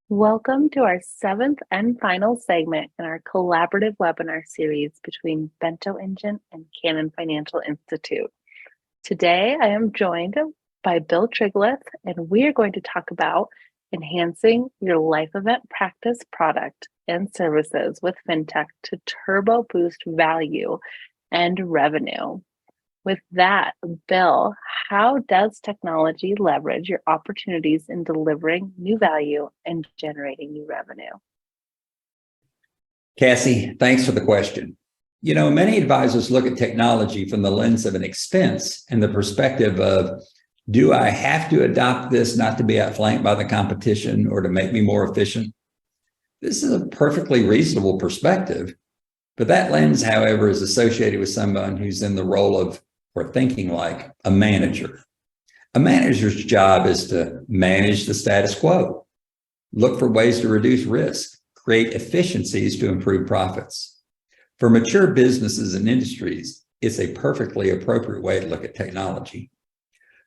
Welcome to our seventh and final segment in our collaborative webinar series between Bento Engine and Canon Financial Institute. Today, I am joined by Bill Trigleth, and we are going to talk about enhancing your life event practice product and services with Fintech to turbo boost value and revenue. With that, Bill, how does technology leverage your opportunities in delivering new value and generating new revenue? Cassie, thanks for the question. You know, many advisors look at technology from the lens of an expense and the perspective of, do I have to adopt this not to be outflanked by the competition or to make me more efficient? This is a perfectly reasonable perspective, but that lens, however, is associated with someone who's in the role of or thinking like a manager. A manager's job is to manage the status quo, look for ways to reduce risk, create efficiencies to improve profits. For mature businesses and industries, it's a perfectly appropriate way to look at technology.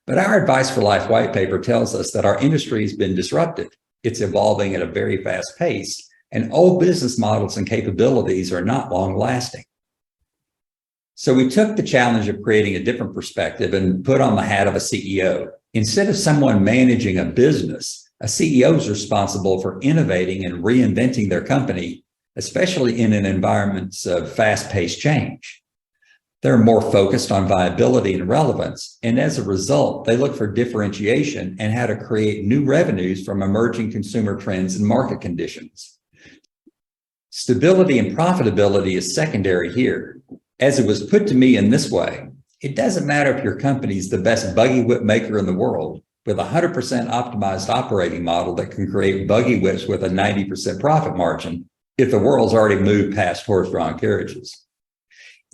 But our Advice4Life white paper tells us that our industry has been disrupted. It's evolving at a very fast pace, and old business models and capabilities are not long lasting. So we took the challenge of creating a different perspective and put on the hat of a CEO. Instead of someone managing a business, a CEO is responsible for innovating and reinventing their company, especially in an environment of fast-paced change. They're more focused on viability and relevance, and as a result, they look for differentiation and how to create new revenues from emerging consumer trends and market conditions. Stability and profitability is secondary here. As it was put to me in this way, it doesn't matter if your company's the best buggy whip maker in the world with a 100% optimized operating model that can create buggy whips with a 90% profit margin if the world's already moved past horse-drawn carriages.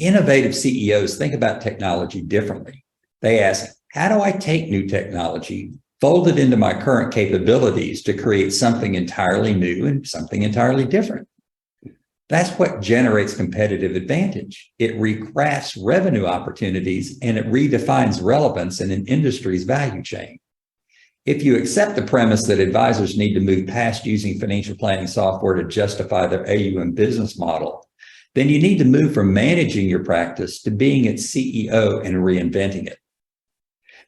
Innovative CEOs think about technology differently. They ask, how do I take new technology, fold it into my current capabilities to create something entirely new and something entirely different? That's what generates competitive advantage. It recrafts revenue opportunities and it redefines relevance in an industry's value chain. If you accept the premise that advisors need to move past using financial planning software to justify their AUM business model, then you need to move from managing your practice to being its CEO and reinventing it.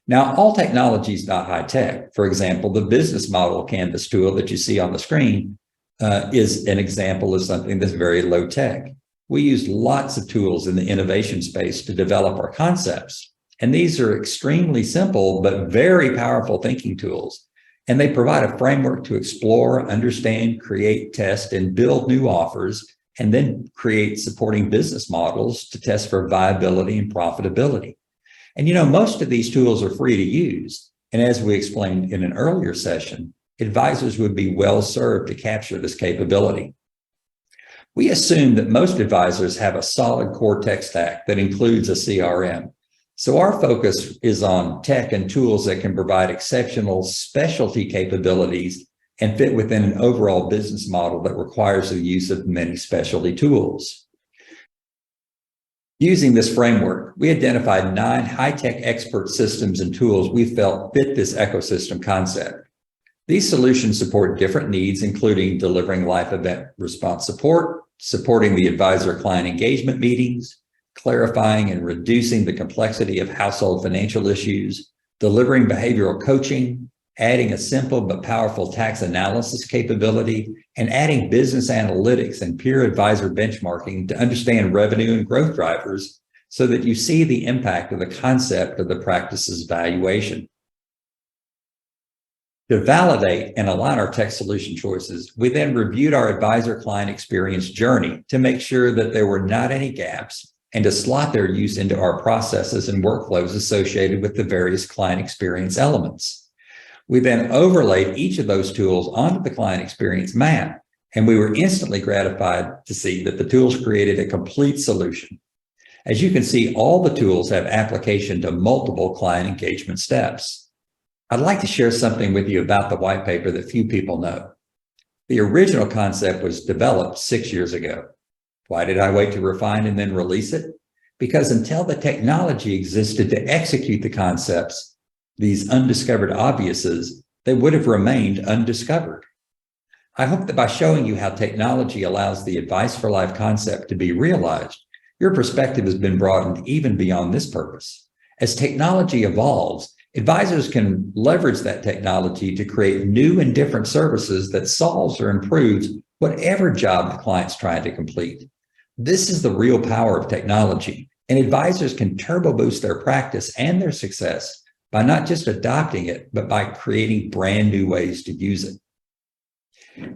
Now, all technology is not high tech. For example, the business model canvas tool that you see on the screen is an example of something that's very low tech. We use lots of tools in the innovation space to develop our concepts. And these are extremely simple, but very powerful thinking tools. And they provide a framework to explore, understand, create, test, and build new offers, and then create supporting business models to test for viability and profitability. And you know, most of these tools are free to use. And as we explained in an earlier session, advisors would be well served to capture this capability. We assume that most advisors have a solid core tech stack that includes a CRM. So our focus is on tech and tools that can provide exceptional specialty capabilities and fit within an overall business model that requires the use of many specialty tools. Using this framework, we identified 9 high-tech expert systems and tools we felt fit this ecosystem concept. These solutions support different needs, including delivering life event response support, supporting the advisor-client engagement meetings, clarifying and reducing the complexity of household financial issues, delivering behavioral coaching, adding a simple but powerful tax analysis capability, and adding business analytics and peer advisor benchmarking to understand revenue and growth drivers so that you see the impact of the concept of the practice's valuation. To validate and align our tech solution choices, we then reviewed our advisor-client experience journey to make sure that there were not any gaps and to slot their use into our processes and workflows associated with the various client experience elements. We then overlaid each of those tools onto the client experience map, and we were instantly gratified to see that the tools created a complete solution. As you can see, all the tools have application to multiple client engagement steps. I'd like to share something with you about the white paper that few people know. The original concept was developed 6 years ago. Why did I wait to refine and then release it? Because until the technology existed to execute the concepts, these undiscovered obviouses, they would have remained undiscovered. I hope that by showing you how technology allows the Advice for Life concept to be realized, your perspective has been broadened even beyond this purpose. As technology evolves, advisors can leverage that technology to create new and different services that solves or improves whatever job the client's trying to complete. This is the real power of technology, and advisors can turbo boost their practice and their success by not just adopting it, but by creating brand new ways to use it.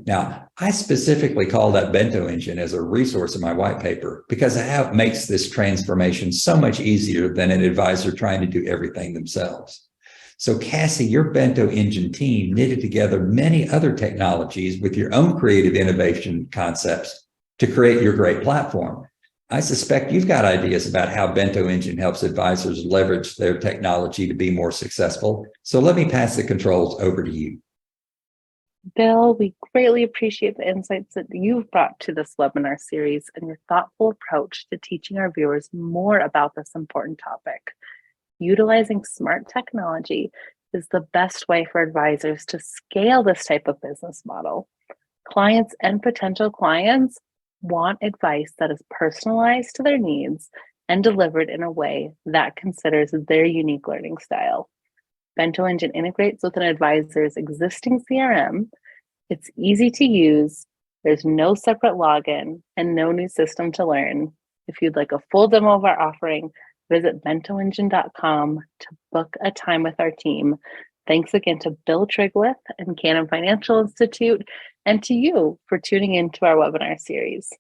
Now, I specifically call that Bento engine as a resource in my white paper because of how it makes this transformation so much easier than an advisor trying to do everything themselves. So Cassie, your Bento engine team knitted together many other technologies with your own creative innovation concepts to create your great platform. I suspect you've got ideas about how Bento engine helps advisors leverage their technology to be more successful. So let me pass the controls over to you. Bill, we greatly appreciate the insights that you've brought to this webinar series and your thoughtful approach to teaching our viewers more about this important topic. Utilizing smart technology is the best way for advisors to scale this type of business model. Clients and potential clients want advice that is personalized to their needs and delivered in a way that considers their unique learning style. Bento Engine integrates with an advisor's existing CRM. It's easy to use. There's no separate login and no new system to learn. If you'd like a full demo of our offering, visit bentoengine.com to book a time with our team. Thanks again to Bill Trigleth and Cannon Financial Institute, and to you for tuning into our webinar series.